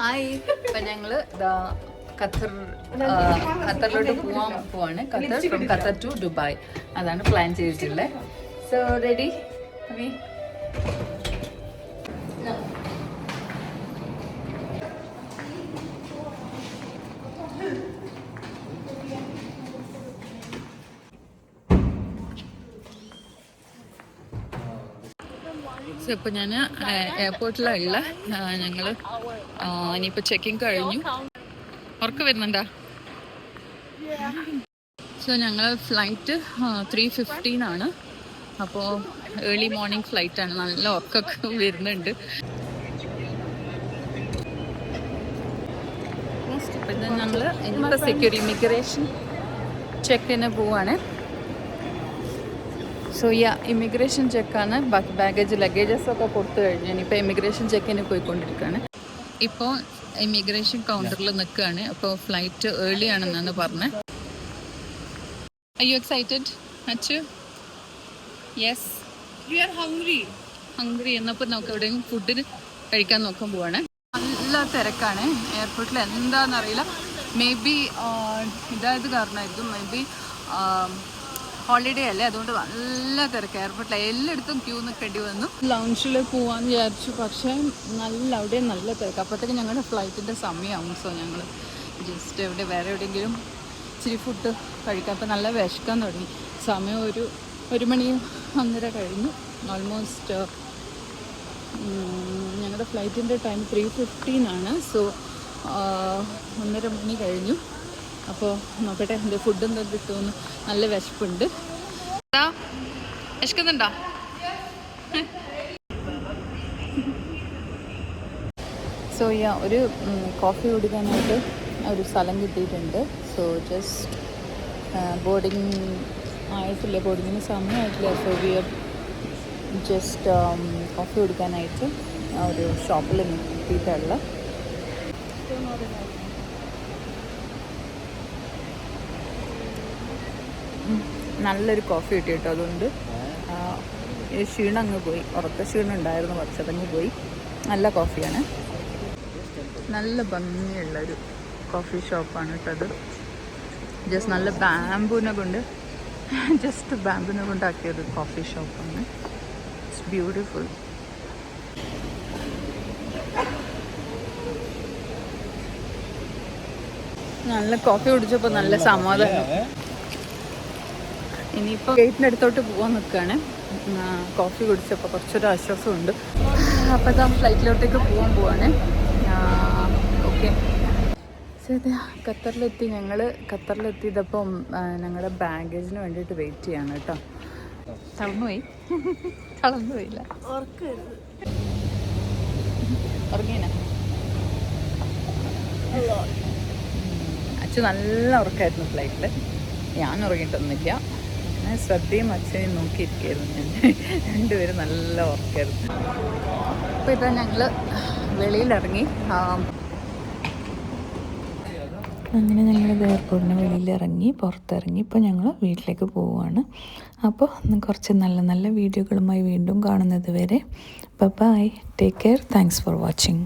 Hi. ഇപ്പം ഞങ്ങൾ ഖത്തറിലോട്ട് പോവാണ്. From Qatar to Dubai. അതാണ് പ്ലാൻ ചെയ്തിട്ടുള്ളത്. So ready? സോ ഇപ്പോൾ ഞാൻ എയർപോർട്ടിലുള്ള ഞങ്ങൾ ഇനിയിപ്പോൾ ചെക്കിങ് കഴിഞ്ഞു. ഉറക്കം വരുന്നുണ്ടോ? സോ ഞങ്ങൾ ഫ്ലൈറ്റ് 3:15 അപ്പോൾ ഏർലി മോർണിംഗ് ഫ്ലൈറ്റാണ്. നല്ല ഉറക്കമൊക്കെ വരുന്നുണ്ട്. പിന്നെ ഞങ്ങൾ ഇനിയിപ്പോൾ സെക്യൂരിറ്റി ഇമിഗ്രേഷൻ ചെക്കിന് പോവാണ്. സോ ഇമിഗ്രേഷൻ ചെക്കാണ്. ബാക്കി ബാഗേജ് ലഗേജസൊക്കെ കൊടുത്തു കഴിഞ്ഞു. ഇനിയിപ്പോൾ ഇമിഗ്രേഷൻ ചെക്കിന് പോയിക്കൊണ്ടിരിക്കുകയാണ്. ഇപ്പോൾ ഇമിഗ്രേഷൻ കൗണ്ടറിൽ നിൽക്കുകയാണ്. അപ്പോൾ ഫ്ലൈറ്റ് ഏർലി ആണെന്നാണ് പറഞ്ഞത്. Are you excited, Achu? Yes. We are hungry. എന്നപ്പോൾ നമുക്ക് എവിടെയെങ്കിലും ഫുഡിന് കഴിക്കാൻ നോക്കാൻ പോവാണ്. നല്ല തിരക്കാണ് എയർപോർട്ടിൽ. എന്താണെന്നറിയില്ല. മേ ബി ഇതായത് കാരണമായിരിക്കും. മേ ബി ഹോളിഡേ അല്ലേ, അതുകൊണ്ട് നല്ല തിരക്ക് എയർപോർട്ടിൽ. എല്ലായിടത്തും ക്യൂ നിൽക്കേണ്ടി വന്നു. ലൗഞ്ചിൽ പോവാന്ന് വിചാരിച്ചു, പക്ഷേ അവിടെ നല്ല തിരക്ക്. അപ്പോഴത്തേക്ക് ഞങ്ങളുടെ ഫ്ലൈറ്റിൻ്റെ സമയമാവും. സോ ഞങ്ങൾ ജസ്റ്റ് വേറെ എവിടെയെങ്കിലും ഇച്ചിരി ഫുഡ് കഴിക്കാം. അപ്പോൾ നല്ല വിശക്കാൻ തുടങ്ങി. സമയം 1 മണി 1:30 കഴിഞ്ഞു. ഓൾമോസ്റ്റ് ഞങ്ങളുടെ ഫ്ലൈറ്റിൻ്റെ ടൈം 3:15. സോ 1:30 മണി കഴിഞ്ഞു. അപ്പോൾ നോക്കട്ടെ എൻ്റെ ഫുഡ് എന്താ കിട്ടുമെന്ന്. നല്ല വിശപ്പുണ്ട്. വിശക്കുന്നുണ്ടോ? സോ ഒരു കോഫി കുടിക്കാനായിട്ട് ഒരു സ്ഥലം കിട്ടിയിട്ടുണ്ട്. സോ ജസ്റ്റ് ബോർഡിങ്ങിന് സമയമായിട്ടില്ല. സോ ജസ്റ്റ് കോഫി കുടിക്കാനായിട്ട് ഒരു ഷോപ്പിൽ നിർത്തിയിട്ടുള്ള നല്ലൊരു കോഫി കിട്ടി കേട്ടോ. അതുകൊണ്ട് ക്ഷീണം അങ്ങ് പോയി. ഉറക്ക ക്ഷീണം ഉണ്ടായിരുന്നു, പക്ഷെ അതങ്ങ് പോയി. നല്ല കോഫിയാണ്. നല്ല ഭംഗിയുള്ളൊരു കോഫി ഷോപ്പാണ് കേട്ടോ അത്. ജസ്റ്റ് നല്ല ബാമ്പൂനെ കൊണ്ടാക്കിയൊരു കോഫി ഷോപ്പാണ്. It's beautiful. നല്ല കോഫി കുടിച്ചപ്പോൾ നല്ല സമാധാനം. ഇനിയിപ്പോൾ ഗേറ്റിൻ്റെ അടുത്തോട്ട് പോകാൻ നിൽക്കുകയാണ്. കോഫി കുടിച്ചപ്പോൾ കുറച്ചൊരു ആശ്വാസമുണ്ട്. അപ്പോൾ ഇതാ ഫ്ലൈറ്റിലോട്ടേക്ക് പോവാണ്. ഓക്കെ. ഖത്തറിലെത്തിയതപ്പം ഞങ്ങളുടെ ബാഗേജിന് വേണ്ടിയിട്ട് വെയിറ്റ് ചെയ്യാണ് കേട്ടോ. തളർന്നുപോയില്ല. ഉറങ്ങീന അച്ഛൻ നല്ല ഉറക്കമായിരുന്നു ഫ്ലൈറ്റിൽ. ഞാൻ ഉറങ്ങിയിട്ടൊന്നുമില്ല. ഞാൻ ശ്രദ്ധയും അച്ഛനെയും നോക്കിയിരിക്കുകയായിരുന്നു. ഞാൻ രണ്ടുപേരും നല്ല ഉറക്കമായിരുന്നു. അപ്പോൾ ഇതാ ഞങ്ങൾ വെളിയിലിറങ്ങി. അങ്ങനെ ഞങ്ങൾ എയർപോർട്ടിന് വെളിയിലിറങ്ങി പുറത്തിറങ്ങി. ഇപ്പോൾ ഞങ്ങൾ വീട്ടിലേക്ക് പോവുകയാണ്. അപ്പോൾ കുറച്ച് നല്ല നല്ല വീഡിയോകളുമായി വീണ്ടും കാണുന്നത് വരെ bye. Take care. Thanks for watching.